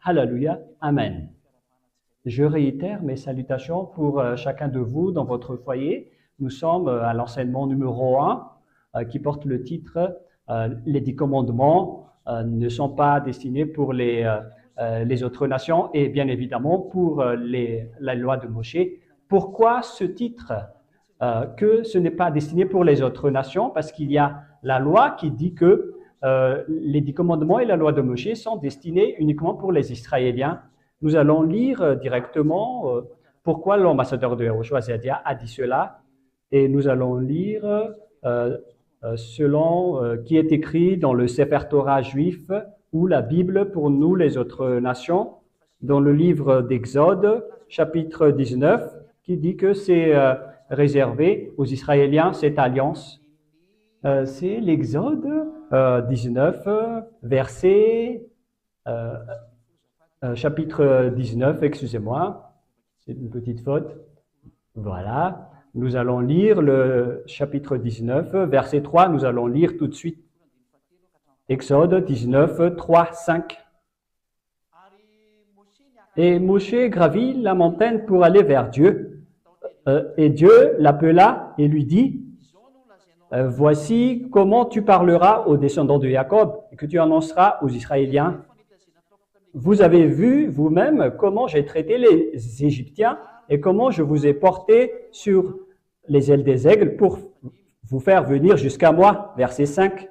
Alléluia, Amen. Je réitère mes salutations pour chacun de vous dans votre foyer. Nous sommes à l'enseignement numéro 1 qui porte le titre « Les 10 commandements ne sont pas destinés pour les autres nations et bien évidemment pour la loi de Moshe ». Pourquoi ce titre que ce n'est pas destiné pour les autres nations? Parce qu'il y a la loi qui dit que les 10 commandements et la loi de Moshe sont destinés uniquement pour les Israéliens. Nous allons lire directement pourquoi l'ambassadeur de Yahushua Zedia a dit cela, et nous allons lire selon qui est écrit dans le Sefer Torah juif ou la Bible pour nous les autres nations, dans le livre d'Exode, chapitre 19, qui dit que c'est réservé aux Israéliens, cette alliance. C'est l'Exode 19, verset... chapitre 19, excusez-moi, c'est une petite faute. Voilà, nous allons lire le chapitre 19, verset 3, nous allons lire tout de suite. Exode 19, 3, 5. Et Moshe gravit la montagne pour aller vers Dieu. Et Dieu l'appela et lui dit, voici comment tu parleras aux descendants de Jacob et que tu annonceras aux Israéliens. Vous avez vu vous-même comment j'ai traité les Égyptiens et comment je vous ai porté sur les ailes des aigles pour vous faire venir jusqu'à moi. Verset 5.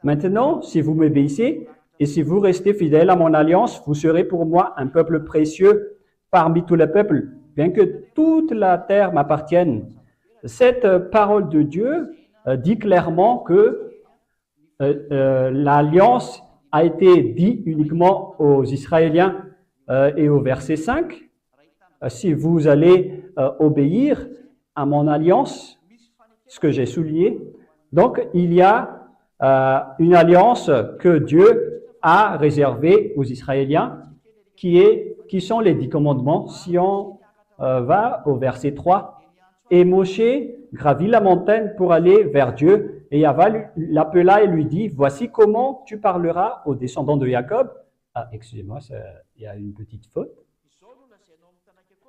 Maintenant, si vous m'obéissez et si vous restez fidèles à mon alliance, vous serez pour moi un peuple précieux parmi tous les peuples, bien que toute la terre m'appartienne. Cette parole de Dieu dit clairement que l'alliance a été dit uniquement aux Israéliens et au verset 5, si vous allez obéir à mon alliance, ce que j'ai souligné. Donc, il y a une alliance que Dieu a réservée aux Israéliens, qui sont les 10 commandements. Si on va au verset 3, et Moshe gravit la montagne pour aller vers Dieu, et Yahva l'appela et lui dit, voici comment tu parleras aux descendants de Jacob. Ah, excusez-moi, il y a une petite faute.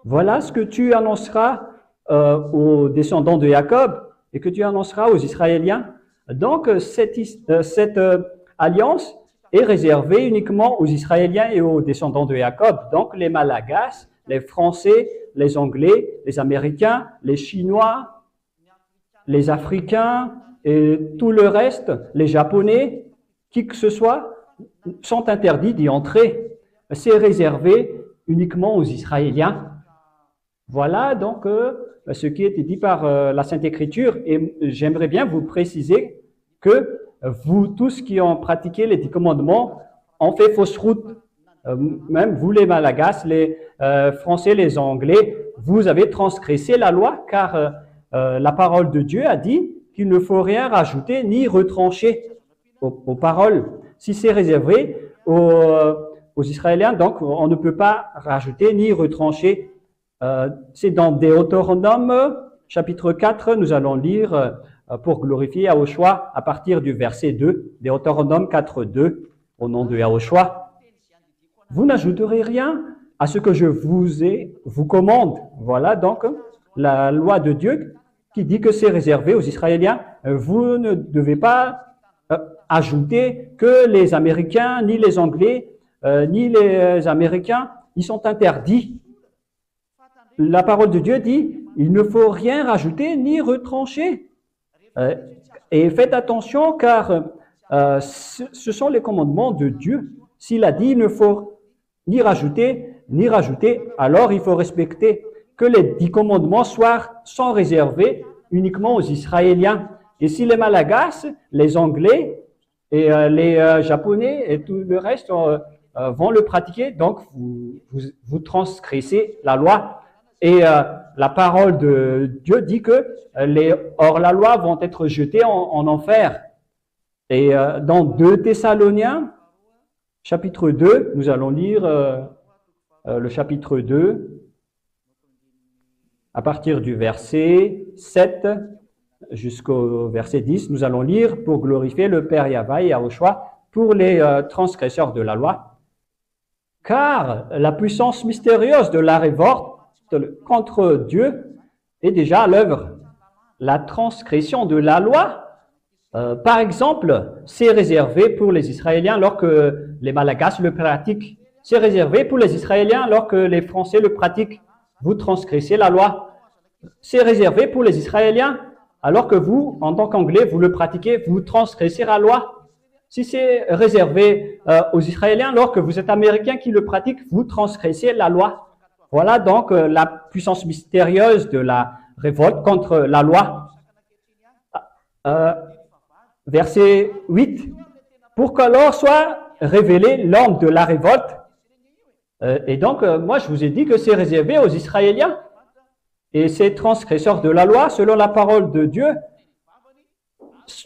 Voilà ce que tu annonceras aux descendants de Jacob et que tu annonceras aux Israéliens. Donc, cette alliance est réservée uniquement aux Israéliens et aux descendants de Jacob. Donc, les Malagasy, les Français, les Anglais, les Américains, les Chinois, les Africains et tout le reste, les Japonais, qui que ce soit, sont interdits d'y entrer. C'est réservé uniquement aux Israéliens. Voilà donc ce qui a été dit par la Sainte Écriture. Et j'aimerais bien vous préciser que vous tous qui ont pratiqué les 10 commandements ont fait fausse route. Même vous les Malagasy, les Français, les Anglais, vous avez transgressé la loi car la parole de Dieu a dit qu'il ne faut rien rajouter ni retrancher aux paroles. Si c'est réservé aux Israéliens, donc on ne peut pas rajouter ni retrancher. C'est dans Deutéronome, chapitre 4, nous allons lire pour glorifier Yahushua à partir du verset 2, Deutéronome 4, 2, au nom de Yahushua. Vous n'ajouterez rien à ce que je vous commande. Voilà donc la loi de Dieu qui dit que c'est réservé aux Israéliens. Vous ne devez pas ajouter que les Américains, ni les Anglais, ni les Américains, ils sont interdits. La parole de Dieu dit, il ne faut rien rajouter ni retrancher. Et faites attention car ce sont les commandements de Dieu. S'il a dit, il ne faut ni rajouter, alors il faut respecter que les 10 commandements sont réservés uniquement aux Israéliens. Et si les Malagasy, les Anglais et les Japonais et tout le reste vont le pratiquer, donc vous transgressez la loi. Et la parole de Dieu dit que les hors-la-loi vont être jetés en enfer. Et dans 2 Thessaloniens, chapitre 2, nous allons lire le chapitre 2, à partir du verset 7 jusqu'au verset 10, nous allons lire pour glorifier le Père Yahva et Yahushua pour les transgresseurs de la loi. car la puissance mystérieuse de la révolte contre Dieu est déjà à l'œuvre. La transgression de la loi, par exemple, c'est réservé pour les Israéliens alors que les Malagasy le pratiquent. C'est réservé pour les Israéliens alors que les Français le pratiquent. Vous transgressez la loi. C'est réservé pour les Israéliens alors que vous, en tant qu'Anglais, vous le pratiquez, vous transgressez la loi. Si c'est réservé aux Israéliens alors que vous êtes Américains qui le pratiquent, vous transgressez la loi. Voilà donc la puissance mystérieuse de la révolte contre la loi. Verset 8. Pour qu'alors soit révélé l'homme de la révolte. Et donc, moi, je vous ai dit que c'est réservé aux Israéliens. Et ces transgresseurs de la loi, selon la parole de Dieu,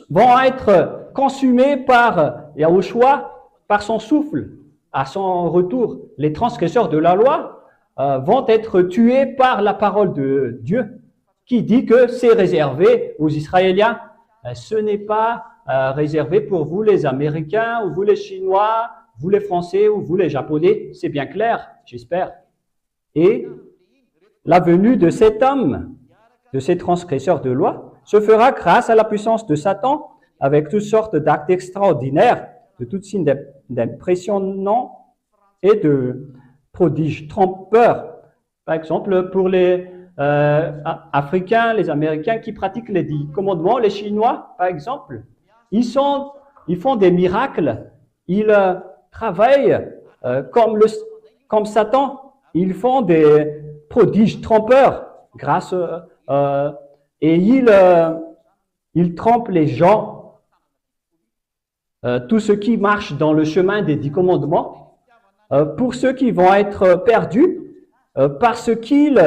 vont être consumés par Yahushua, par son souffle, à son retour. Les transgresseurs de la loi vont être tués par la parole de Dieu, qui dit que c'est réservé aux Israéliens. Ce n'est pas réservé pour vous les Américains, ou vous les Chinois, vous les Français, ou vous les Japonais. C'est bien clair, j'espère. Et la venue de cet homme, de ces transgresseurs de loi, se fera grâce à la puissance de Satan, avec toutes sortes d'actes extraordinaires, de toutes signes d'impressionnants et de prodiges trompeurs. Par exemple, pour les Africains, les Américains qui pratiquent les 10 commandements, les Chinois, par exemple, ils font des miracles, ils travaillent comme Satan, ils font des prodiges trompeurs grâce et ils trompent les gens. Tous ceux qui marchent dans le chemin des 10 commandements, pour ceux qui vont être perdus, parce qu'ils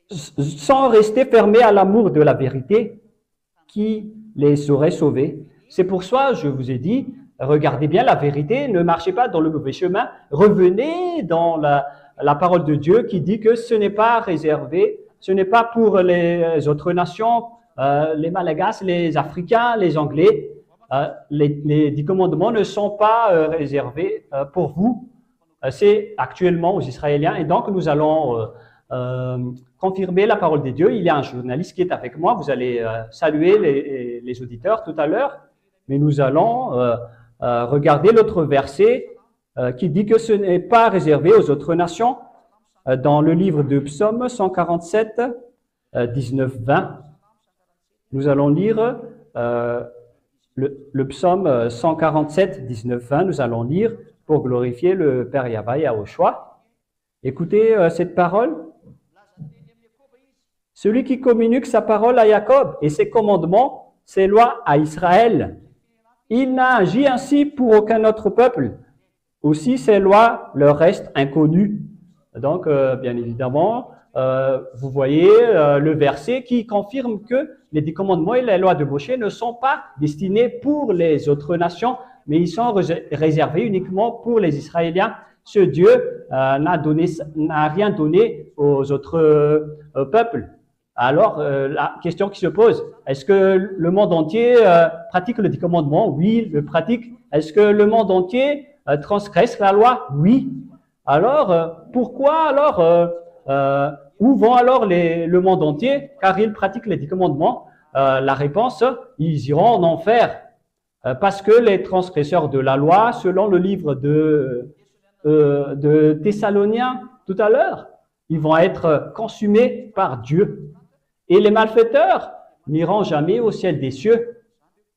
sont restés fermés à l'amour de la vérité qui les aurait sauvés. C'est pour ça, je vous ai dit, regardez bien la vérité, ne marchez pas dans le mauvais chemin, revenez dans la parole de Dieu qui dit que ce n'est pas réservé, ce n'est pas pour les autres nations, les Malagasy, les Africains, les Anglais. Les 10 commandements ne sont pas réservés pour vous. C'est actuellement aux Israéliens. Et donc, nous allons confirmer la parole de Dieu. Il y a un journaliste qui est avec moi. Vous allez saluer les auditeurs tout à l'heure. Mais nous allons regarder l'autre verset qui dit que ce n'est pas réservé aux autres nations. Dans le livre de Psaume 147, 19-20, nous allons lire le psaume 147, 19-20, nous allons lire pour glorifier le Père Yahweh Yahushua. Écoutez cette parole. Celui qui communique sa parole à Jacob et ses commandements, ses lois à Israël. Il n'a agi ainsi pour aucun autre peuple. Aussi, ces lois leur restent inconnues. Donc, bien évidemment, vous voyez le verset qui confirme que les 10 commandements et les lois de Moshe ne sont pas destinés pour les autres nations, mais ils sont réservés uniquement pour les Israéliens. Ce Dieu n'a rien donné aux autres peuples. Alors, la question qui se pose, est-ce que le monde entier pratique les 10 commandements? Oui, le pratique. Est-ce que le monde entier transgresse la loi? Oui. Alors, pourquoi alors où vont alors le monde entier? Car ils pratiquent les 10 commandements. La réponse, ils iront en enfer. Parce que les transgresseurs de la loi, selon le livre de Thessaloniens tout à l'heure, ils vont être consumés par Dieu. Et les malfaiteurs n'iront jamais au ciel des cieux.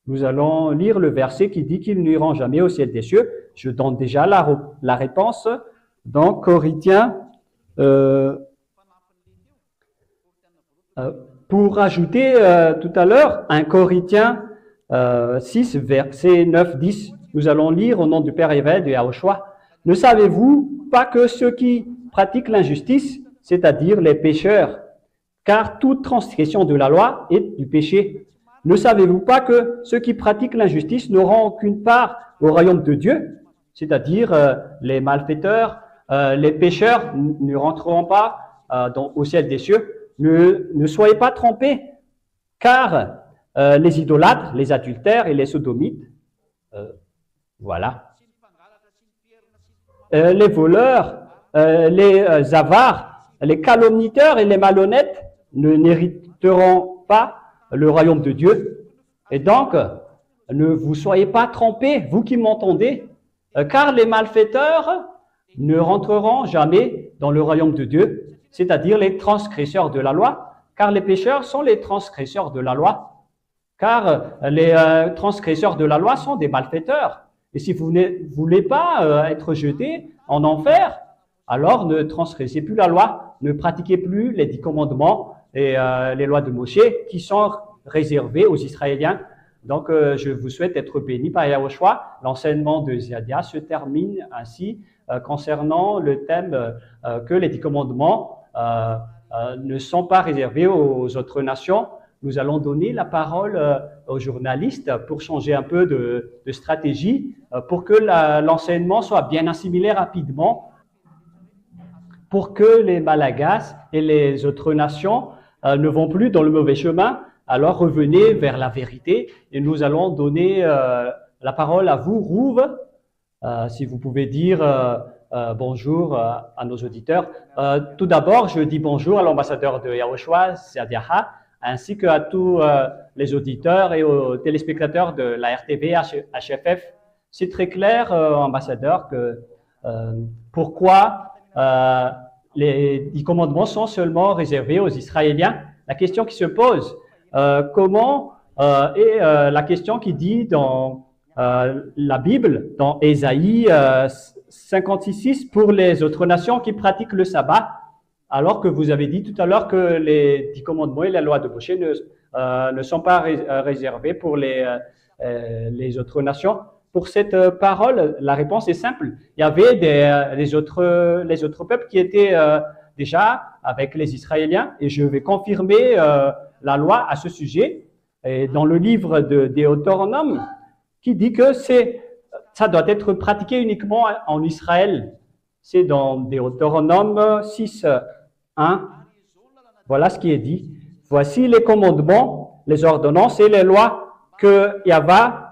Nous allons lire le verset qui dit qu'ils n'iront jamais au ciel des cieux. Je donne déjà la réponse dans Corinthiens. Pour ajouter tout à l'heure, 1 Corinthiens 6, verset 9-10, nous allons lire au nom du Père Yahweh de Yahushua. Ne savez-vous pas que ceux qui pratiquent l'injustice, c'est-à-dire les pécheurs, car toute transgression de la loi est du péché. Ne savez-vous pas que ceux qui pratiquent l'injustice n'auront aucune part au royaume de Dieu, c'est-à-dire les malfaiteurs, les pécheurs ne rentreront pas au ciel des cieux. Ne soyez pas trompés, car les idolâtres, les adultères et les sodomites, voilà. les voleurs, les avares, les calomniteurs et les malhonnêtes n'hériteront pas le royaume de Dieu. Et donc, ne vous soyez pas trompés, vous qui m'entendez, car les malfaiteurs ne rentreront jamais dans le royaume de Dieu, c'est-à-dire les transgresseurs de la loi, car les pécheurs sont les transgresseurs de la loi, car les transgresseurs de la loi sont des malfaiteurs. Et si vous ne voulez pas être jetés en enfer, alors ne transgressez plus la loi, ne pratiquez plus les 10 commandements et les lois de Moshe qui sont réservées aux Israéliens. Donc, je vous souhaite être bénis par Yahushua. L'enseignement de Ziadia se termine ainsi concernant le thème que les 10 commandements ne sont pas réservés aux autres nations. Nous allons donner la parole aux journalistes pour changer un peu de stratégie, pour que l'enseignement soit bien assimilé rapidement, pour que les Malagasy et les autres nations ne vont plus dans le mauvais chemin. Alors revenez vers la vérité et nous allons donner la parole à vous, Rouve, si vous pouvez dire bonjour à nos auditeurs. Tout d'abord, je dis bonjour à l'ambassadeur de Yahushua, Ziadiaha, ainsi qu'à tous les auditeurs et aux téléspectateurs de la RTV HFF. C'est très clair, ambassadeur, que pourquoi les 10 commandements sont seulement réservés aux Israéliens. La question qui se pose, comment est la question qui dit dans la Bible, dans Ésaïe 56, pour les autres nations qui pratiquent le sabbat, alors que vous avez dit tout à l'heure que les 10 commandements et la loi de Moshe ne sont pas réservés pour les autres nations. Pour cette parole, la réponse est simple. Il y avait les autres peuples qui étaient déjà avec les Israéliens, et je vais confirmer la loi à ce sujet. Et dans le livre de Deutéronome, qui dit que ça doit être pratiqué uniquement en Israël. C'est dans Deutéronome 6, 1. Voilà ce qui est dit. Voici les commandements, les ordonnances et les lois que Yahva,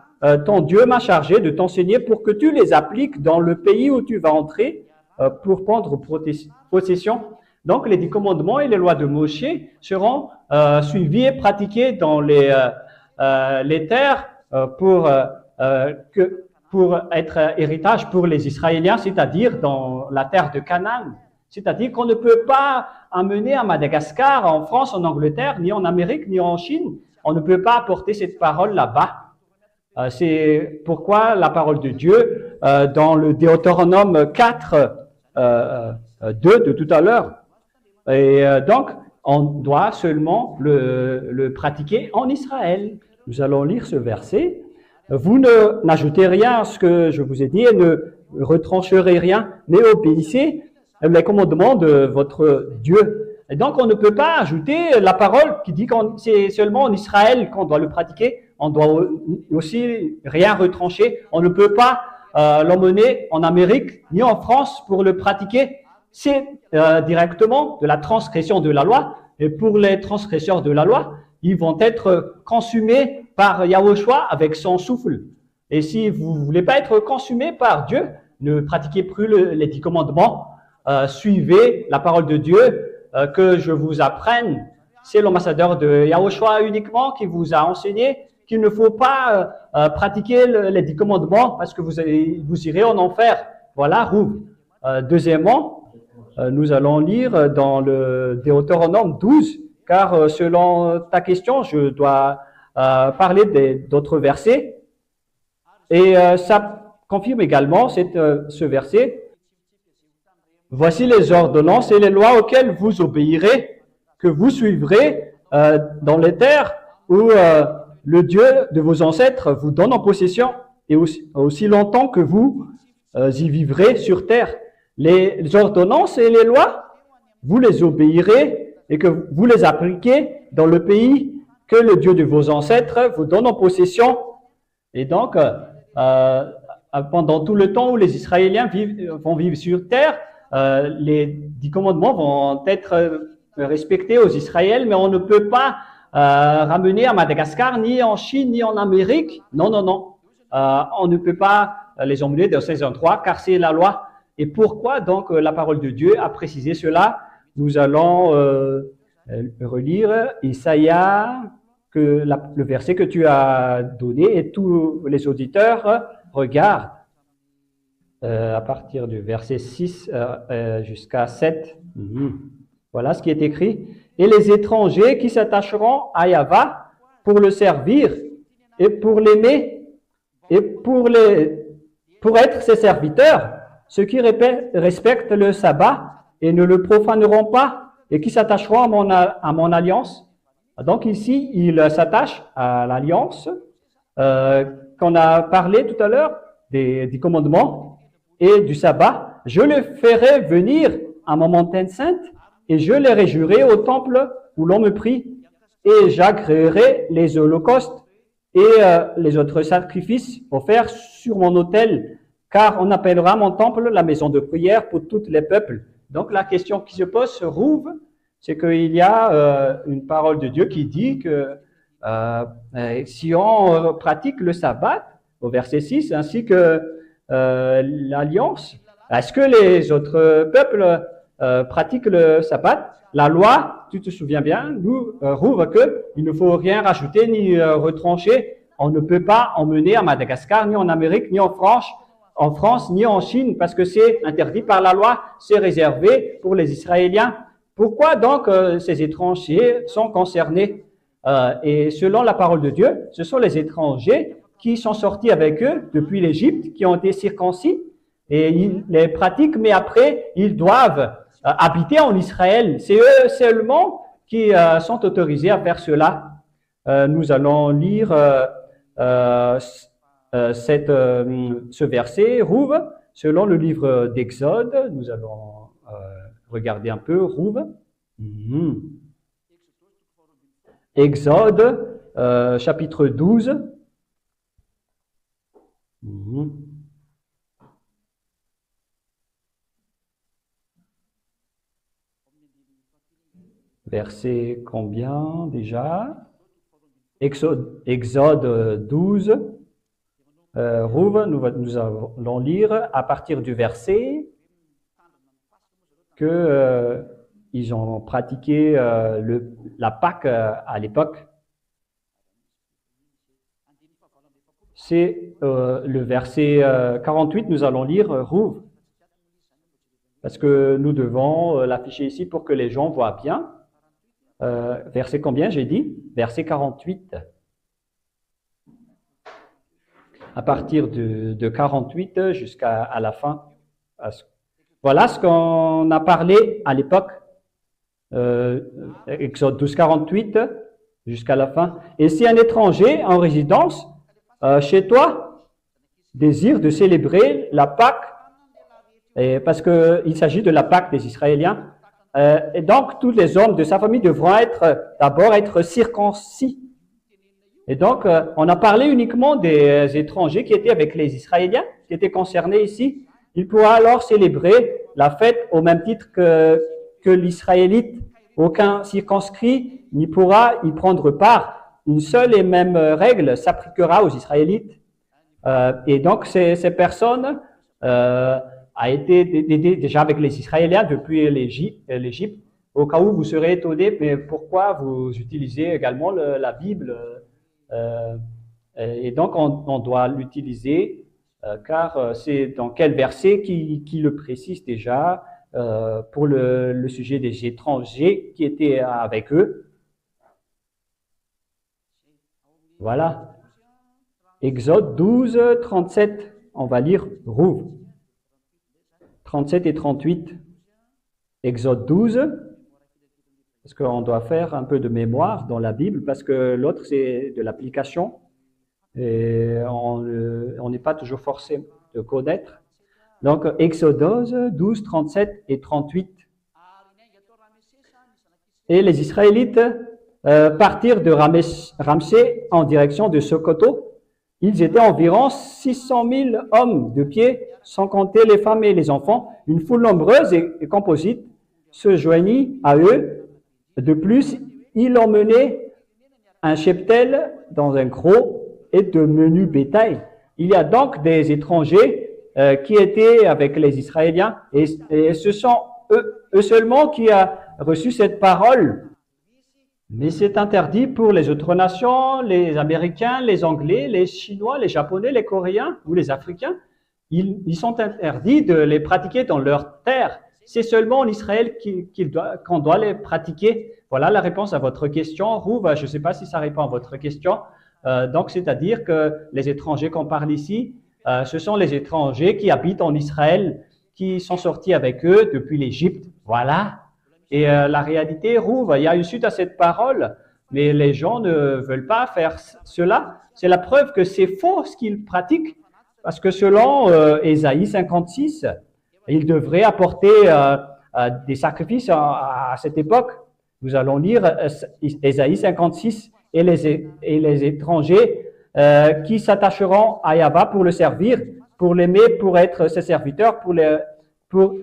ton Dieu, m'a chargé de t'enseigner pour que tu les appliques dans le pays où tu vas entrer pour prendre possession. Donc, les 10 commandements et les lois de Moshe seront suivis et pratiqués dans les terres pour être héritage pour les Israéliens, c'est-à-dire dans la terre de Canaan. C'est-à-dire qu'on ne peut pas amener à Madagascar, en France, en Angleterre, ni en Amérique, ni en Chine. On ne peut pas apporter cette parole là-bas. C'est pourquoi la parole de Dieu, dans le Deutéronome 4, 2 de tout à l'heure, et donc on doit seulement le pratiquer en Israël. Nous allons lire ce verset. Vous n'ajoutez rien à ce que je vous ai dit et ne retrancherez rien, mais obéissez les commandements de votre Dieu. Et donc, on ne peut pas ajouter la parole qui dit que c'est seulement en Israël qu'on doit le pratiquer. On doit aussi rien retrancher. On ne peut pas l'emmener en Amérique ni en France pour le pratiquer. C'est directement de la transgression de la loi. Et pour les transgresseurs de la loi, ils vont être consumés par Yahushua avec son souffle. Et si vous ne voulez pas être consumés par Dieu, ne pratiquez plus les 10 commandements. Suivez la parole de Dieu que je vous apprenne. C'est l'ambassadeur de Yahushua uniquement qui vous a enseigné qu'il ne faut pas pratiquer les 10 commandements parce que vous irez en enfer. Voilà, Rouve. Deuxièmement, nous allons lire dans le Deutéronome 12, car selon ta question, je dois parler d'autres versets. Et ça confirme également ce verset. Voici les ordonnances et les lois auxquelles vous obéirez, que vous suivrez dans les terres où le Dieu de vos ancêtres vous donne en possession, et aussi longtemps que vous y vivrez sur terre. Les ordonnances et les lois, vous les obéirez et que vous les appliquez dans le pays que le Dieu de vos ancêtres vous donne en possession. Et donc, pendant tout le temps où les Israéliens vont vivre sur terre, les 10 commandements vont être respectés aux Israéliens, mais on ne peut pas ramener à Madagascar, ni en Chine, ni en Amérique. Non, non, non. On ne peut pas les emmener dans ces endroits, car c'est la loi. Et pourquoi donc la parole de Dieu a précisé cela? Nous allons relire Isaïe, le verset que tu as donné, et tous les auditeurs regardent à partir du verset 6 jusqu'à 7. Voilà ce qui est écrit. Et les étrangers qui s'attacheront à Yahva pour le servir et pour l'aimer et pour être ses serviteurs, ceux qui respectent le sabbat et ne le profaneront pas et qui s'attacheront à mon alliance. Donc ici, il s'attache à l'alliance qu'on a parlé tout à l'heure, des commandements et du sabbat. Je le ferai venir à ma montagne sainte et je les réjouirai au temple où l'on me prie et j'agréerai les holocaustes et les autres sacrifices offerts sur mon autel, car on appellera mon temple la maison de prière pour tous les peuples. Donc la question qui se pose, Rouve, c'est qu'il y a une parole de Dieu qui dit que si on pratique le sabbat, au verset 6, ainsi que l'alliance, est-ce que les autres peuples pratiquent le sabbat? La loi, tu te souviens bien, nous rouvre qu'il ne faut rien rajouter ni retrancher. On ne peut pas emmener à Madagascar, ni en Amérique, ni en France, ni en Chine, parce que c'est interdit par la loi, c'est réservé pour les Israéliens. Pourquoi donc ces étrangers sont concernés? Et selon la parole de Dieu, ce sont les étrangers qui sont sortis avec eux depuis l'Égypte, qui ont été circoncis, et ils les pratiquent, mais après, ils doivent habiter en Israël. C'est eux seulement qui sont autorisés à faire cela. Nous allons lire ce verset, Rouve, selon le livre d'Exode. Nous allons regarder un peu Rouve. Exode, chapitre 12. Verset combien déjà? Exode 12. Rouve, nous allons lire à partir du verset que ils ont pratiqué la Pâque à l'époque. C'est le verset 48, nous allons lire Rouve, parce que nous devons l'afficher ici pour que les gens voient bien. Verset combien j'ai dit? Verset 48. À partir de 48 jusqu'à la fin. Voilà ce qu'on a parlé à l'époque. Exode 12, 48 jusqu'à la fin. Et si un étranger en résidence chez toi désire de célébrer la Pâque, parce qu'il s'agit de la Pâque des Israéliens, et donc tous les hommes de sa famille devront d'abord être circoncis. Et donc, on a parlé uniquement des étrangers qui étaient avec les Israéliens, qui étaient concernés ici. Il pourra alors célébrer la fête au même titre que l'Israélite. Aucun circonscrit n'y pourra y prendre part. Une seule et même règle s'appliquera aux Israélites. Et donc, ces personnes a été déjà avec les Israéliens depuis l'Égypte. Au cas où vous serez étonnés, mais pourquoi vous utilisez également la Bible? Et donc, on doit l'utiliser car c'est dans quel verset qui le précise déjà pour le sujet des étrangers qui étaient avec eux. Voilà. Exode 12, 37. On va lire Rouve. 37 et 38. Exode 12. Parce qu'on doit faire un peu de mémoire dans la Bible, parce que l'autre, c'est de l'application. Et on n'est pas toujours forcé de connaître. Donc, Exode 12, 37 et 38. Et les Israélites partirent de Ramsès en direction de Sokoto. Ils étaient environ 600 000 hommes de pied, sans compter les femmes et les enfants. Une foule nombreuse et composite se joignit à eux. De plus, il emmenait un cheptel dans un gros et de menu bétail. Il y a donc des étrangers qui étaient avec les Israéliens, et ce sont eux seulement qui ont reçu cette parole. Mais c'est interdit pour les autres nations, les Américains, les Anglais, les Chinois, les Japonais, les Coréens ou les Africains. Ils sont interdits de les pratiquer dans leur terre. C'est seulement en Israël qu'on doit les pratiquer. Voilà la réponse à votre question. Rouv, je ne sais pas si ça répond à votre question. Donc, c'est-à-dire que les étrangers qu'on parle ici, ce sont les étrangers qui habitent en Israël, qui sont sortis avec eux depuis l'Égypte. Voilà. Et la réalité, Rouv, il y a une suite à cette parole, mais les gens ne veulent pas faire cela. C'est la preuve que c'est faux ce qu'ils pratiquent, parce que selon Ésaïe 56, ils devraient apporter des sacrifices à cette époque. Nous allons lire Ésaïe 56, et les étrangers qui s'attacheront à Yahva pour le servir, pour l'aimer, pour être ses serviteurs,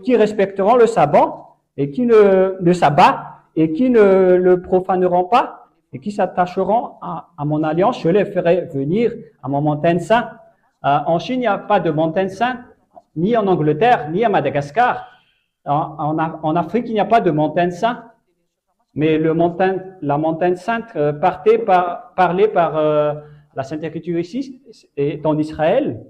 qui respecteront le sabbat, et qui le sabbat, et qui ne le profaneront pas, et qui s'attacheront à mon alliance, je les ferai venir à mon montagne sainte. En Chine, il n'y a pas de montagne sainte, ni en Angleterre, ni à Madagascar. En Afrique, il n'y a pas de montagne sainte. Mais la montagne sainte parlée par la Sainte Écriture ici est en Israël.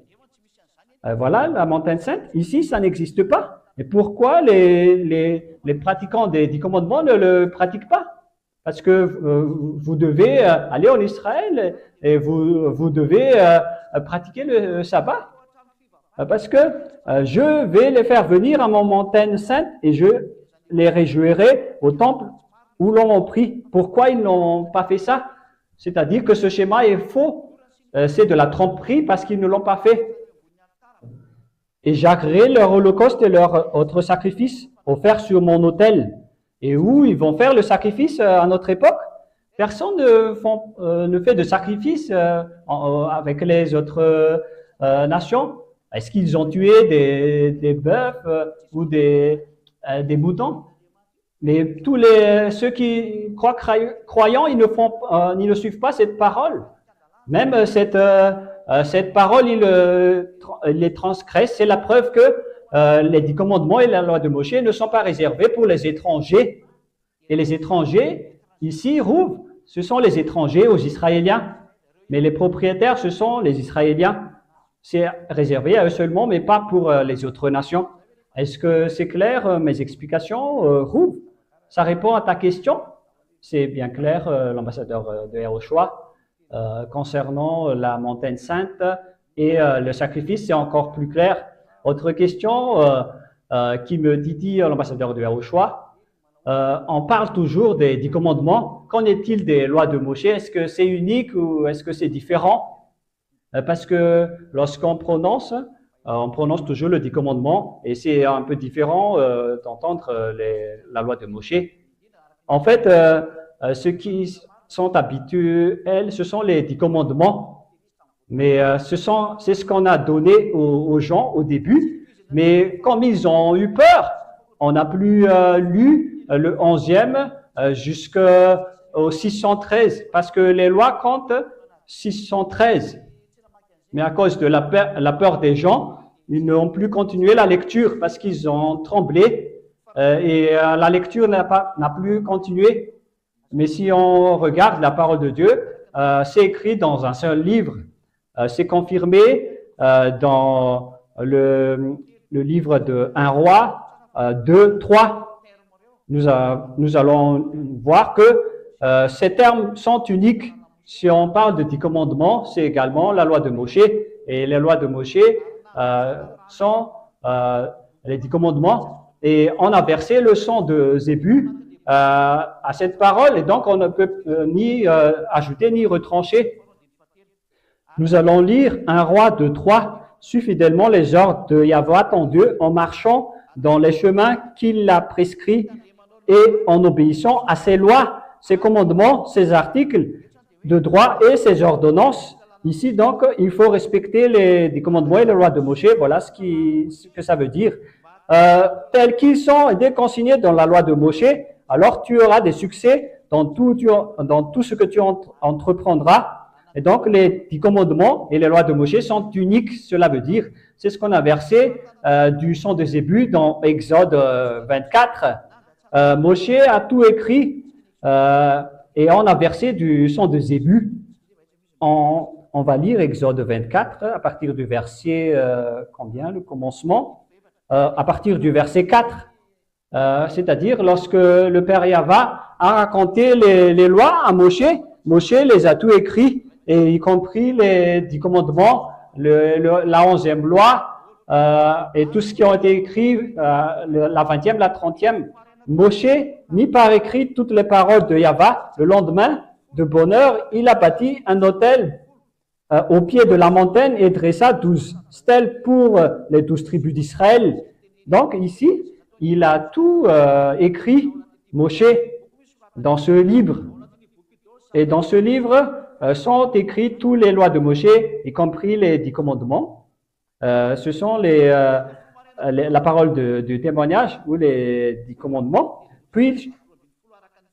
Voilà, la montagne sainte. Ici, ça n'existe pas. Et pourquoi les pratiquants des 10 commandements ne le pratiquent pas? Parce que vous devez aller en Israël et vous devez pratiquer le sabbat. Parce que je vais les faire venir à mon montagne sainte et je les réjouirai au temple où l'on m'a pris. Pourquoi ils n'ont pas fait ça? C'est-à-dire que ce schéma est faux. C'est de la tromperie parce qu'ils ne l'ont pas fait. Et j'agréerai leur holocauste et leur autre sacrifice offerts sur mon autel. Et où ils vont faire le sacrifice à notre époque? Personne ne fait de sacrifice avec les autres nations. Est-ce qu'ils ont tué des bœufs ou des moutons? Mais tous ceux qui croient croyants, ils ne suivent pas cette parole. Même cette parole, ils les transgressent. C'est la preuve que les 10 commandements et la loi de Moshe ne sont pas réservés pour les étrangers. Et les étrangers, ici, Rouv, ce sont les étrangers aux Israéliens. Mais les propriétaires, ce sont les Israéliens. C'est réservé à eux seulement, mais pas pour les autres nations. Est-ce que c'est clair, mes explications, Rouv? Ça répond à ta question? C'est bien clair, l'ambassadeur de Yehoshua. Concernant la montagne sainte et le sacrifice, c'est encore plus clair. Autre question qui me dit l'ambassadeur de Yehoshua, on parle toujours des 10 commandements. Qu'en est-il des lois de Moshe? Est-ce que c'est unique ou est-ce que c'est différent? Parce que lorsqu'on prononce, on prononce toujours le 10 commandements et c'est un peu différent d'entendre la loi de Moshe. En fait, ceux qui sont habituels, ce sont les 10 commandements. Mais c'est ce qu'on a donné aux gens au début. Mais comme ils ont eu peur, on n'a plus lu le 11e jusqu'au 613, parce que les lois comptent 613. Mais à cause de la peur des gens, ils n'ont plus continué la lecture parce qu'ils ont tremblé et la lecture n'a plus continué. Mais si on regarde la parole de Dieu, c'est écrit dans un seul livre. C'est confirmé dans le livre de 1 roi 2, 3. Nous allons voir que ces termes sont uniques. Si on parle de 10 commandements, c'est également la loi de Moshe. Et les lois de Moshe sont les 10 commandements. Et on a versé le sang de Zébu à cette parole. Et donc, on ne peut ni ajouter ni retrancher. Nous allons lire 1 roi 2, 3. Suis fidèlement les ordres de Yahva ton Dieu en marchant dans les chemins qu'il a prescrits et en obéissant à ses lois, ses commandements, ses articles de droit et ses ordonnances. Ici, donc, il faut respecter les commandements et les lois de Moshe. Voilà ce que ça veut dire. Tels qu'ils sont déconsignés dans la loi de Moshe, alors tu auras des succès dans tout ce que tu entreprendras. Et donc, les 10 commandements et les lois de Moshe sont uniques. Cela veut dire C'est ce qu'on a versé du son de Zébus dans Exode 24. Moshe a tout écrit et on a versé du son de Zébus. On va lire Exode 24 à partir du verset, le commencement, à partir du verset 4. C'est-à-dire lorsque le Père Yahva a raconté les lois à Moshe, Moshe les a tout écrits, et y compris les 10 commandements, la 11e loi, et tout ce qui a été écrit, la 20e, la 30e. Moshe mit par écrit toutes les paroles de Yahva. Le lendemain, de bonne heure, il a bâti un autel au pied de la montagne et dressa 12 stèles pour les 12 tribus d'Israël. Donc ici, il a tout écrit, Moshe, dans ce livre. Et dans ce livre sont écrites toutes les lois de Moshe, y compris les 10 commandements. Ce sont la parole du témoignage ou les 10 commandements. Puis,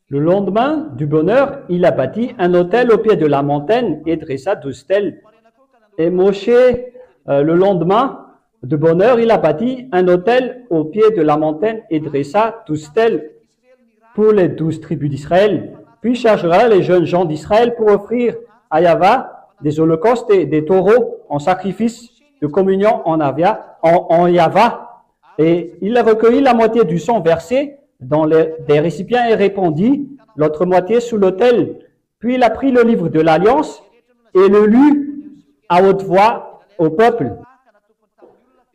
le lendemain du bonheur, il a bâti un autel au pied de la montagne et dressa 12 stèles. Et Moshe, le lendemain de bonheur, il a bâti un autel au pied de la montagne et dressa 12 stèles pour les 12 tribus d'Israël. Puis chargera les jeunes gens d'Israël pour offrir à Yahva des holocaustes et des taureaux en sacrifice de communion en Yahva. Et il a recueilli la moitié du sang versé dans des récipients et répandit l'autre moitié sous l'autel. Puis il a pris le livre de l'Alliance et le lut à haute voix au peuple.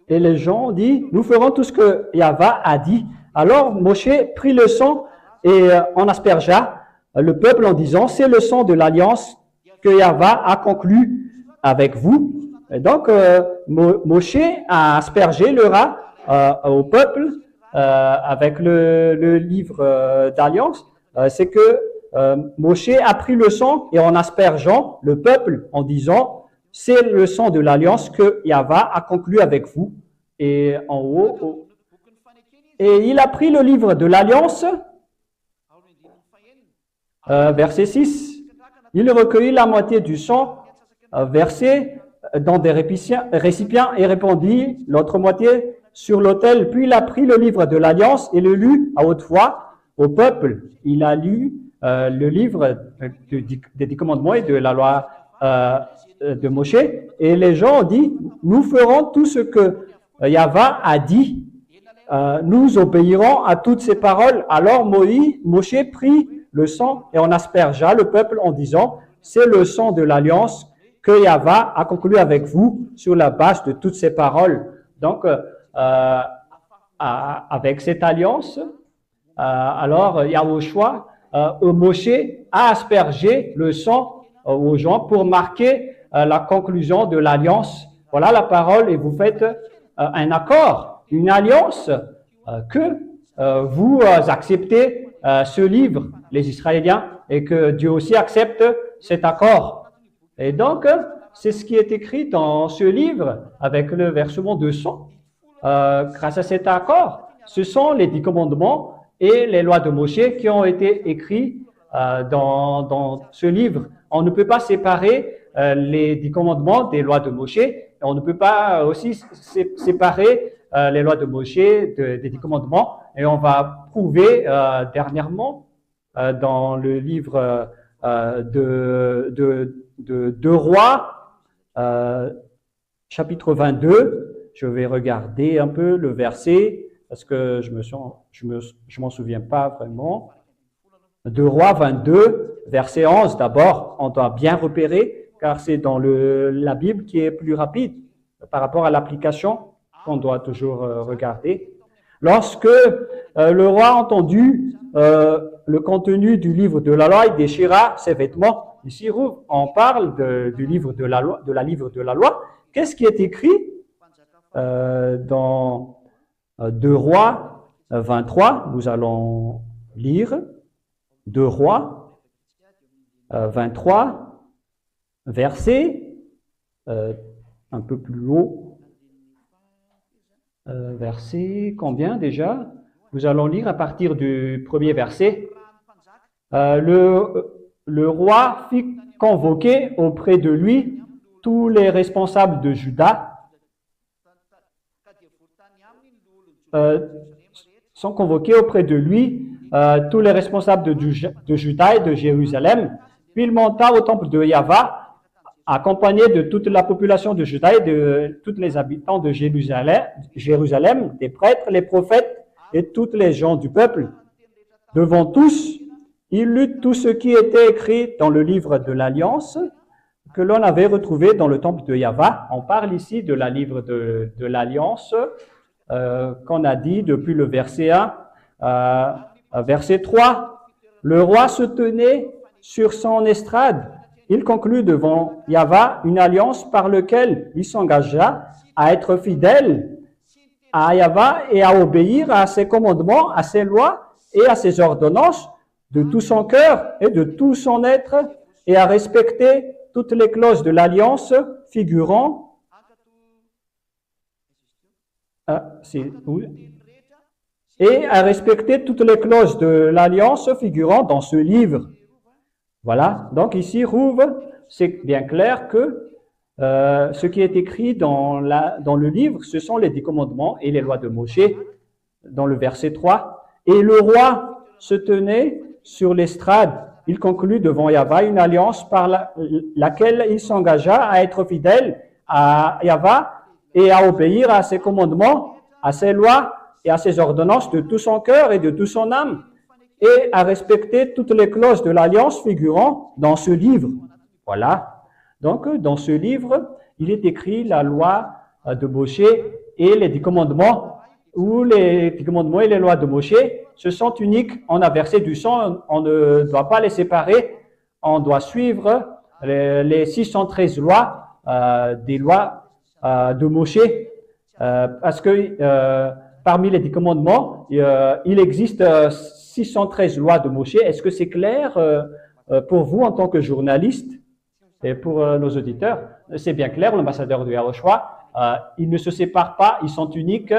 Et les gens ont dit, nous ferons tout ce que Yahva a dit. Alors Moshe prit le sang et en aspergea le peuple en disant, c'est le sang de l'Alliance que Yahva a conclu avec vous. Et donc Moshe a aspergé le rat au peuple avec le livre d'Alliance. C'est que Moshe a pris le sang et en aspergeant le peuple en disant, c'est le sang de l'Alliance que Yahva a conclu avec vous. Et en haut, et il a pris le livre de l'Alliance, verset 6. Il recueillit la moitié du sang versé dans des récipients et répandit l'autre moitié sur l'autel. Puis il a pris le livre de l'Alliance et le lut à haute voix au peuple. Il a lu le livre des 10 commandements et de la loi de Moshe. Et les gens ont dit, nous ferons tout ce que Yahva a dit. Nous obéirons à toutes ces paroles. Alors Moshe prit le sang et en aspergea le peuple en disant, c'est le sang de l'Alliance que Yahva a conclu avec vous sur la base de toutes ces paroles. Donc, avec cette alliance, alors Yahushua, Moshe a aspergé le sang aux gens pour marquer la conclusion de l'alliance. Voilà la parole et vous faites un accord, une alliance que vous acceptez ce livre, les Israéliens, et que Dieu aussi accepte cet accord. Et donc, c'est ce qui est écrit dans ce livre avec le versement de sang. Grâce à cet accord, ce sont les 10 commandements et les lois de Moshe qui ont été écrits dans ce livre. On ne peut pas séparer les 10 commandements des lois de Moshe. On ne peut pas aussi séparer les lois de Moshe des 10 commandements. Et on va prouver dernièrement dans le livre de Rois, chapitre 22. Je vais regarder un peu le verset parce que je m'en souviens pas vraiment. De Rois 22, verset 11 d'abord, on doit bien repérer car c'est dans la Bible qui est plus rapide par rapport à l'application qu'on doit toujours regarder. Lorsque le roi a entendu le contenu du livre de la loi, il déchira ses vêtements. Ici, on parle du livre de la loi, livre de la loi. Qu'est-ce qui est écrit dans 2 Rois 23? Nous allons lire 2 Rois 23, verset un peu plus haut. Verset combien déjà? Nous allons lire à partir du premier verset. Le roi fit convoquer auprès de lui tous les responsables de Juda euh, sont convoqués auprès de lui tous les responsables de Juda et de Jérusalem. Puis il monta au temple de Yahva, accompagné de toute la population de Juda et de tous les habitants de Jérusalem, des prêtres, les prophètes et toutes les gens du peuple. Devant tous, il lut tout ce qui était écrit dans le livre de l'Alliance que l'on avait retrouvé dans le temple de Yahva. On parle ici de la livre de l'Alliance qu'on a dit depuis le verset 1, verset 3. Le roi se tenait sur son estrade. Il conclut devant Yahva une alliance par laquelle il s'engagea à être fidèle à Yahva et à obéir à ses commandements, à ses lois et à ses ordonnances de tout son cœur et de tout son être et à respecter toutes les clauses de l'alliance figurant et à respecter toutes les clauses de l'alliance figurant dans ce livre. Voilà, donc ici, Rouve, c'est bien clair que ce qui est écrit dans le livre, ce sont les 10 commandements et les lois de Moshe, dans le verset 3. Et le roi se tenait sur l'estrade. Il conclut devant Yahva une alliance par laquelle il s'engagea à être fidèle à Yahva et à obéir à ses commandements, à ses lois et à ses ordonnances de tout son cœur et de toute son âme, et à respecter toutes les clauses de l'alliance figurant dans ce livre. Voilà. Donc, dans ce livre, il est écrit la loi de Moshe et les 10 commandements, où les 10 commandements et les lois de Moshe, ce sont uniques. On a versé du sang, on ne doit pas les séparer, on doit suivre les 613 lois, des lois de Moshe, parce que parmi les 10 commandements, il existe 613 lois de Moshe. Est-ce que c'est clair pour vous en tant que journaliste et pour nos auditeurs? C'est bien clair, l'ambassadeur de Yahushua, ils ne se séparent pas, ils sont uniques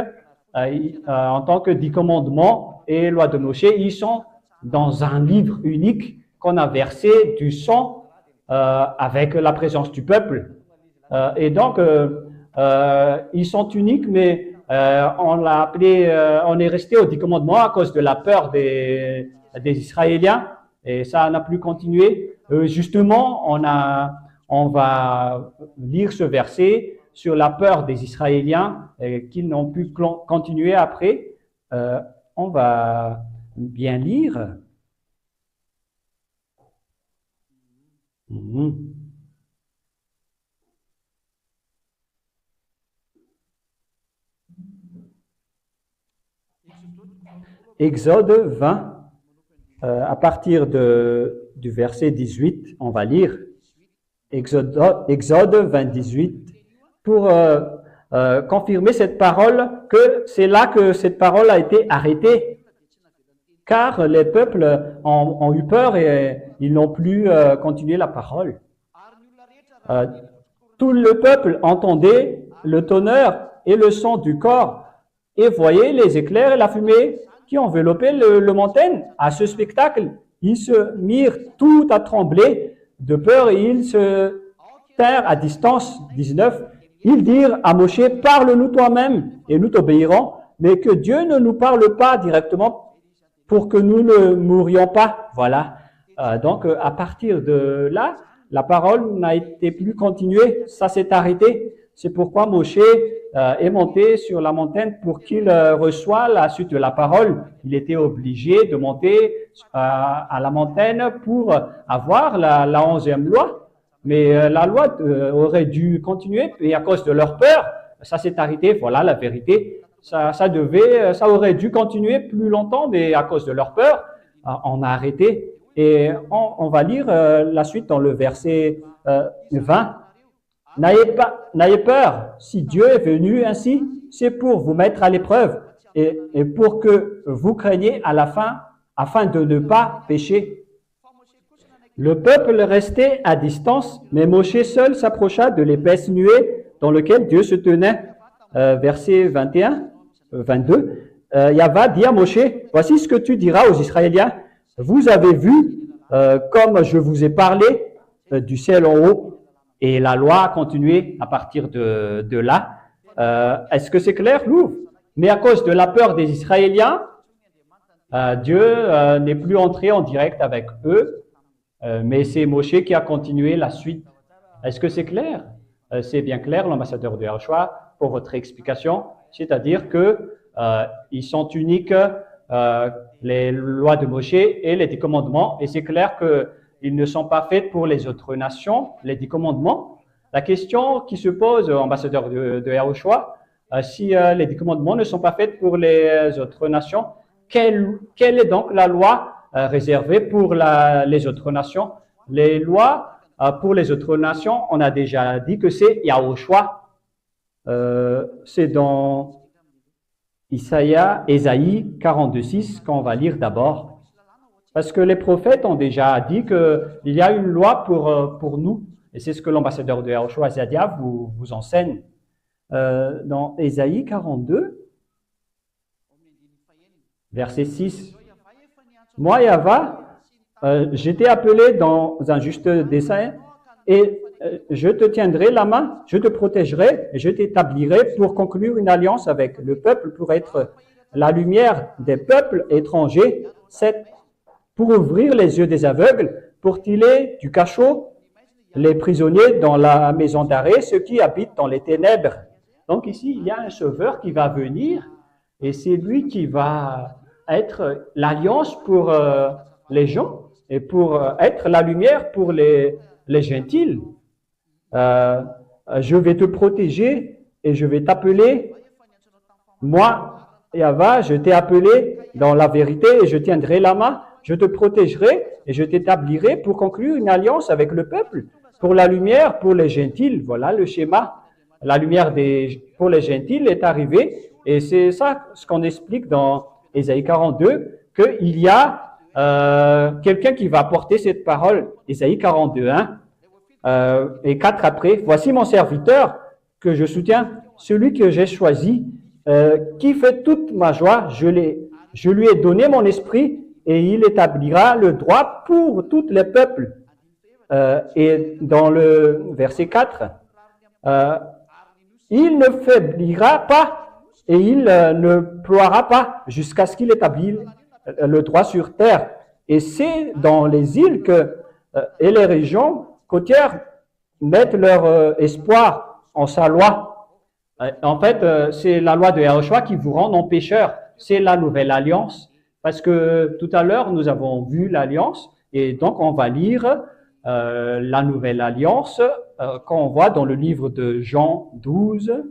en tant que 10 commandements et lois de Moshe. Ils sont dans un livre unique qu'on a versé du sang avec la présence du peuple. Et donc, ils sont uniques, mais on l'a appelé, on est resté aux 10 commandements à cause de la peur des Israéliens, et ça n'a plus continué. Justement, on va lire ce verset sur la peur des Israéliens qu'ils n'ont pu continuer après. On va bien lire. Exode 20, à partir du verset 18, on va lire Exode 20, 18, pour confirmer cette parole, que c'est là que cette parole a été arrêtée, car les peuples ont eu peur et ils n'ont plus continué la parole. Tout le peuple entendait le tonnerre et le son du corps et voyait les éclairs et la fumée qui enveloppaient le montagne. À ce spectacle, ils se mirent tout à trembler de peur et ils se tinrent à distance. 19. Ils dirent à Moshe, parle-nous toi-même et nous t'obéirons, mais que Dieu ne nous parle pas directement pour que nous ne mourions pas. Voilà. Donc, à partir de là, la parole n'a été plus continuée. Ça s'est arrêté. C'est pourquoi Moshe est monté sur la montagne pour qu'il reçoive la suite de la parole. Il était obligé de monter à la montagne pour avoir la 11e loi. Mais la loi aurait dû continuer et à cause de leur peur, ça s'est arrêté. Voilà la vérité. Ça aurait dû continuer plus longtemps, mais à cause de leur peur, on a arrêté. Et on va lire la suite dans le verset 20. N'ayez peur, si Dieu est venu ainsi, c'est pour vous mettre à l'épreuve et pour que vous craigniez à la fin, afin de ne pas pécher. Le peuple restait à distance, mais Moshe seul s'approcha de l'épaisse nuée dans laquelle Dieu se tenait. Verset 21, 22. Yahva dit à Moshe, voici ce que tu diras aux Israéliens. Vous avez vu, comme je vous ai parlé du ciel en haut, et la loi a continué à partir de là. Est-ce que c'est clair, Louvre? Mais à cause de la peur des Israéliens, Dieu n'est plus entré en direct avec eux, mais c'est Moshe qui a continué la suite. Est-ce que c'est clair? C'est bien clair, l'ambassadeur de Yahushua, pour votre explication. C'est-à-dire que ils sont uniques, les lois de Moshe et les 10 commandements, et c'est clair qu'ils ne sont pas faits pour les autres nations, les 10 commandements. La question qui se pose, ambassadeur de Yahushua, si les 10 commandements ne sont pas faits pour les autres nations, quelle est donc la loi réservée pour les autres nations? Les lois pour les autres nations, on a déjà dit que c'est Yahushua. C'est dans Ésaïe 42:6 qu'on va lire d'abord. Parce que les prophètes ont déjà dit qu'il y a une loi pour nous. Et c'est ce que l'ambassadeur de Yahushua Zadia vous enseigne. Dans Ésaïe 42, verset 6. Moi, Yahva, je t'ai appelé dans un juste dessein et je te tiendrai la main, je te protégerai et je t'établirai pour conclure une alliance avec le peuple, pour être la lumière des peuples étrangers, pour ouvrir les yeux des aveugles, pour tirer du cachot les prisonniers dans la maison d'arrêt, ceux qui habitent dans les ténèbres. Donc ici, il y a un sauveur qui va venir et c'est lui qui va être l'alliance pour les gens et pour être la lumière pour les gentils. Je vais te protéger et je vais t'appeler. Moi, Yahva, je t'ai appelé dans la vérité et je tiendrai la main. Je te protégerai et je t'établirai pour conclure une alliance avec le peuple, pour la lumière, pour les gentils. Voilà le schéma. La lumière pour les gentils est arrivée et c'est ça ce qu'on explique dans Ésaïe 42, qu'il y a quelqu'un qui va porter cette parole. Ésaïe 42, 1 et 4 après. Voici mon serviteur que je soutiens, celui que j'ai choisi, qui fait toute ma joie. Je lui ai donné mon esprit et il établira le droit pour tous les peuples. Et dans le verset 4, il ne faiblira pas et il ne ploiera pas jusqu'à ce qu'il établisse le droit sur terre. Et c'est dans les îles et les régions côtières mettent leur espoir en sa loi. En fait, c'est la loi de Yahushua qui vous rend non pécheurs. C'est la nouvelle alliance. Parce que tout à l'heure, nous avons vu l'alliance et donc on va lire la nouvelle alliance qu'on voit dans le livre de Jean 12.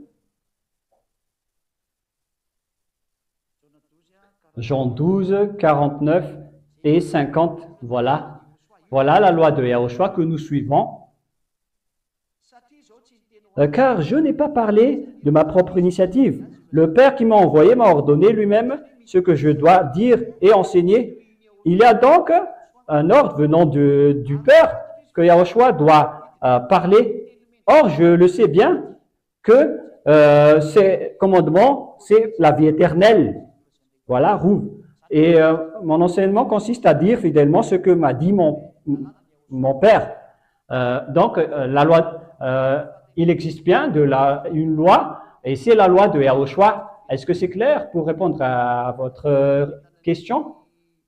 Jean 12, 49 et 50. Voilà. Voilà la loi de Yahushua que nous suivons. Car je n'ai pas parlé de ma propre initiative. Le Père qui m'a envoyé m'a ordonné lui-même ce que je dois dire et enseigner. Il y a donc un ordre venant du Père que Yahushua doit parler. Or, je le sais bien que ces commandements, c'est la vie éternelle. Voilà, Rouv. Et mon enseignement consiste à dire fidèlement ce que m'a dit mon Père. Donc, la loi, il existe bien une loi, et c'est la loi de Yahushua. Est-ce que c'est clair pour répondre à votre question?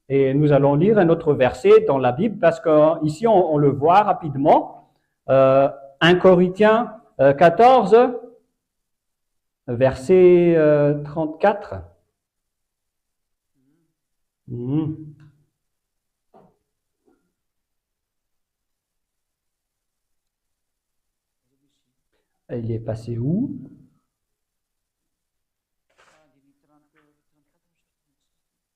Et nous allons lire un autre verset dans la Bible, parce qu'ici, on le voit rapidement. 1 Corinthiens 14, verset 34. Il est passé où?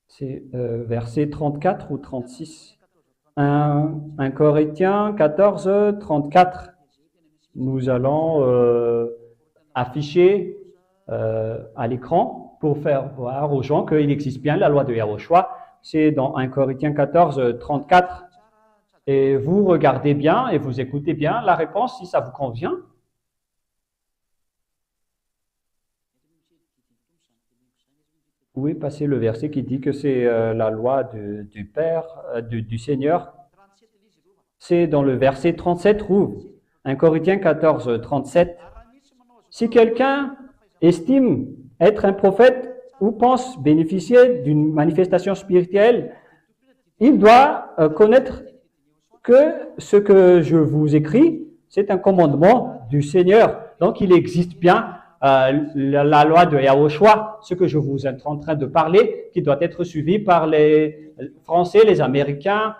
C'est verset 34 ou 36. 1 Corinthiens 14, 34. Nous allons afficher à l'écran pour faire voir aux gens qu'il existe bien la loi de Yahushua. C'est dans 1 Corinthiens 14, 34. Et vous regardez bien et vous écoutez bien la réponse si ça vous convient. Vous pouvez passer le verset qui dit que c'est la loi du Père, du Seigneur. C'est dans le verset 37, Rouv. 1 Corinthiens 14, 37. Si quelqu'un estime être un prophète ou pense bénéficier d'une manifestation spirituelle, il doit connaître que ce que je vous écris, c'est un commandement du Seigneur. Donc, il existe bien la loi de Yahushua, ce que je vous êtes en train de parler, qui doit être suivi par les Français, les Américains,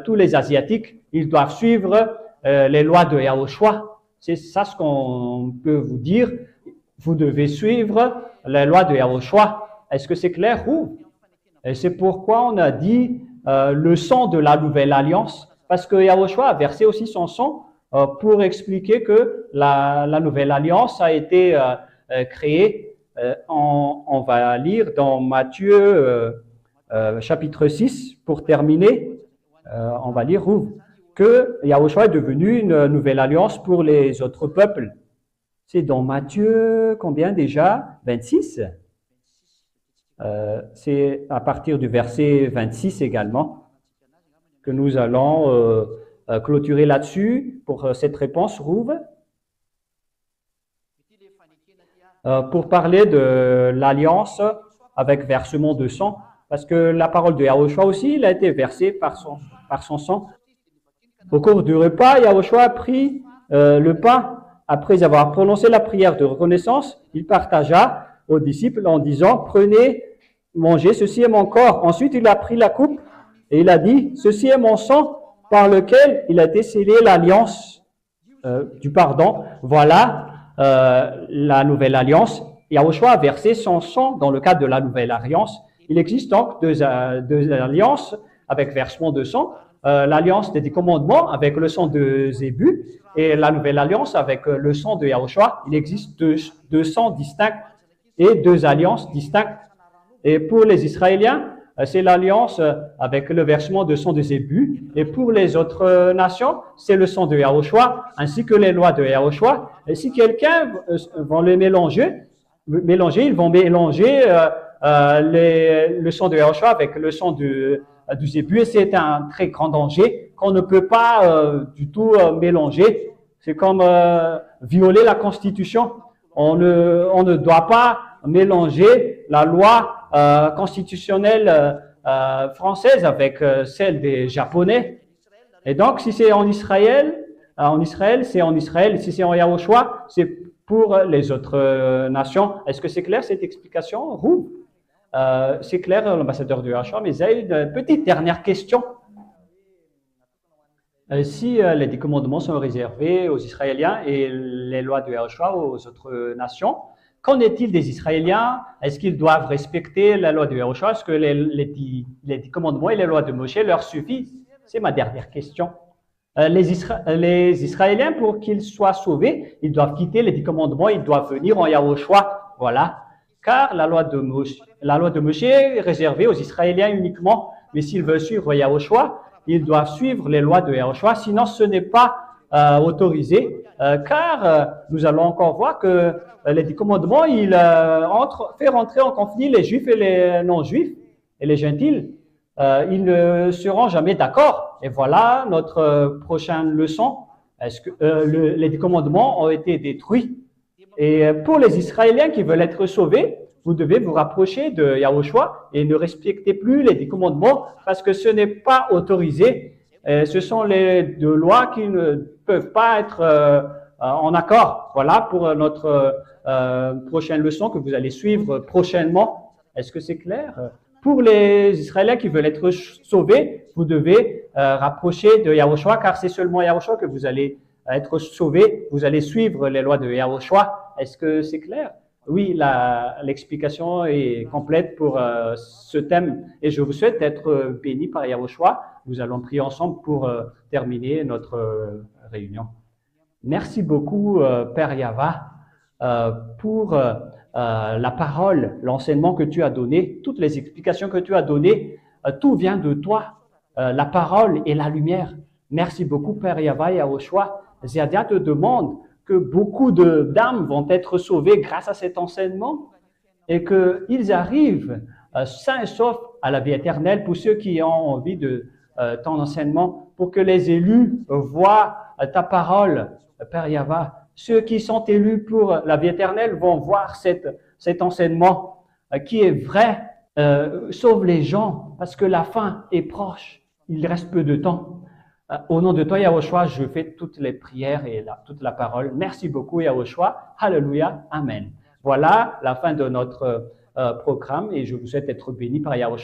tous les Asiatiques. Ils doivent suivre les lois de Yahushua. C'est ça ce qu'on peut vous dire. Vous devez suivre les lois de Yahushua. Est-ce que c'est clair? Et c'est pourquoi on a dit le sang de la nouvelle alliance, parce que Yahushua a versé aussi son sang pour expliquer que la nouvelle alliance a été créée. On va lire dans Matthieu chapitre 6 pour terminer. On va lire que Yahushua est devenu une nouvelle alliance pour les autres peuples. C'est dans Matthieu, combien déjà? 26. C'est à partir du verset 26 également que nous allons clôturer là-dessus pour cette réponse, Rouve. Pour parler de l'alliance avec versement de sang, parce que la parole de Yahushua aussi, il a été versé par son sang. Au cours du repas, Yahushua a pris le pain. Après avoir prononcé la prière de reconnaissance, il partagea aux disciples en disant, prenez, mangez, ceci est mon corps. Ensuite, il a pris la coupe et il a dit, ceci est mon sang par lequel il a été scellé l'alliance du pardon. Voilà la nouvelle alliance. Yahushua a versé son sang dans le cadre de la nouvelle alliance. Il existe donc deux alliances avec versement de sang. L'alliance des commandements avec le sang de Zébu et la nouvelle alliance avec le sang de Yahushua. Il existe deux sangs distincts et deux alliances distinctes. Et pour les Israéliens, c'est l'alliance avec le versement de sang de Zébu. Et pour les autres nations, c'est le sang de Yahushua, ainsi que les lois de Yahushua. Et si quelqu'un va les mélanger, ils vont mélanger le sang de Yahushua avec le sang du Zébu. Et c'est un très grand danger qu'on ne peut pas du tout mélanger. C'est comme violer la Constitution. On ne doit pas mélanger la loi constitutionnelle française avec celle des Japonais. Et donc, si c'est en Israël, c'est en Israël. Si c'est en Yahushua, c'est pour les autres nations. Est-ce que c'est clair cette explication, Roux? C'est clair, l'ambassadeur de Yahushua, mais j'ai une petite dernière question. Si les 10 commandements sont réservés aux Israéliens et les lois de Yahushua aux autres nations, qu'en est-il des Israéliens? Est-ce qu'ils doivent respecter la loi de Yahushua? Est-ce que les 10 commandements et les lois de Moshe leur suffisent? C'est ma dernière question. Les Israéliens, pour qu'ils soient sauvés, ils doivent quitter les 10 commandements, ils doivent venir en Yahushua. Voilà. Car la loi de Moshe est réservée aux Israéliens uniquement. Mais s'ils veulent suivre Yahushua, ils doivent suivre les lois de Yahushua, sinon ce n'est pas autorisé. Car nous allons encore voir que les 10 commandements, il fait rentrer en conflit les juifs et les non-juifs et les gentils. Ils ne seront jamais d'accord. Et voilà notre prochaine leçon. Est-ce que les 10 commandements ont été détruits? Et pour les Israéliens qui veulent être sauvés, vous devez vous rapprocher de Yahushua et ne respectez plus les 10 commandements parce que ce n'est pas autorisé. Ce sont les deux lois qui ne peuvent pas être en accord. Voilà pour notre prochaine leçon que vous allez suivre prochainement. Est-ce que c'est clair? Pour les Israéliens qui veulent être sauvés, vous devez rapprocher de Yahushua car c'est seulement Yahushua que vous allez être sauvés. Vous allez suivre les lois de Yahushua. Est-ce que c'est clair? Oui, l'explication est complète pour ce thème et je vous souhaite d'être bénis par Yahushua. Nous allons prier ensemble pour terminer notre réunion. Merci beaucoup, Père Yava, pour la parole, l'enseignement que tu as donné, toutes les explications que tu as données. Tout vient de toi, la parole et la lumière. Merci beaucoup, Père Yava et Yahushua. Ziadia te demande que beaucoup d'âmes vont être sauvées grâce à cet enseignement et qu'ils arrivent sains et saufs à la vie éternelle pour ceux qui ont envie de ton enseignement, pour que les élus voient ta parole, Père Yava. Ceux qui sont élus pour la vie éternelle vont voir cet enseignement qui est vrai. Sauve les gens parce que la fin est proche. Il reste peu de temps. Au nom de toi, Yahushua, je fais toutes les prières et toute la parole. Merci beaucoup, Yahushua. Alléluia. Amen. Voilà la fin de notre programme et je vous souhaite d'être bénis par Yahushua.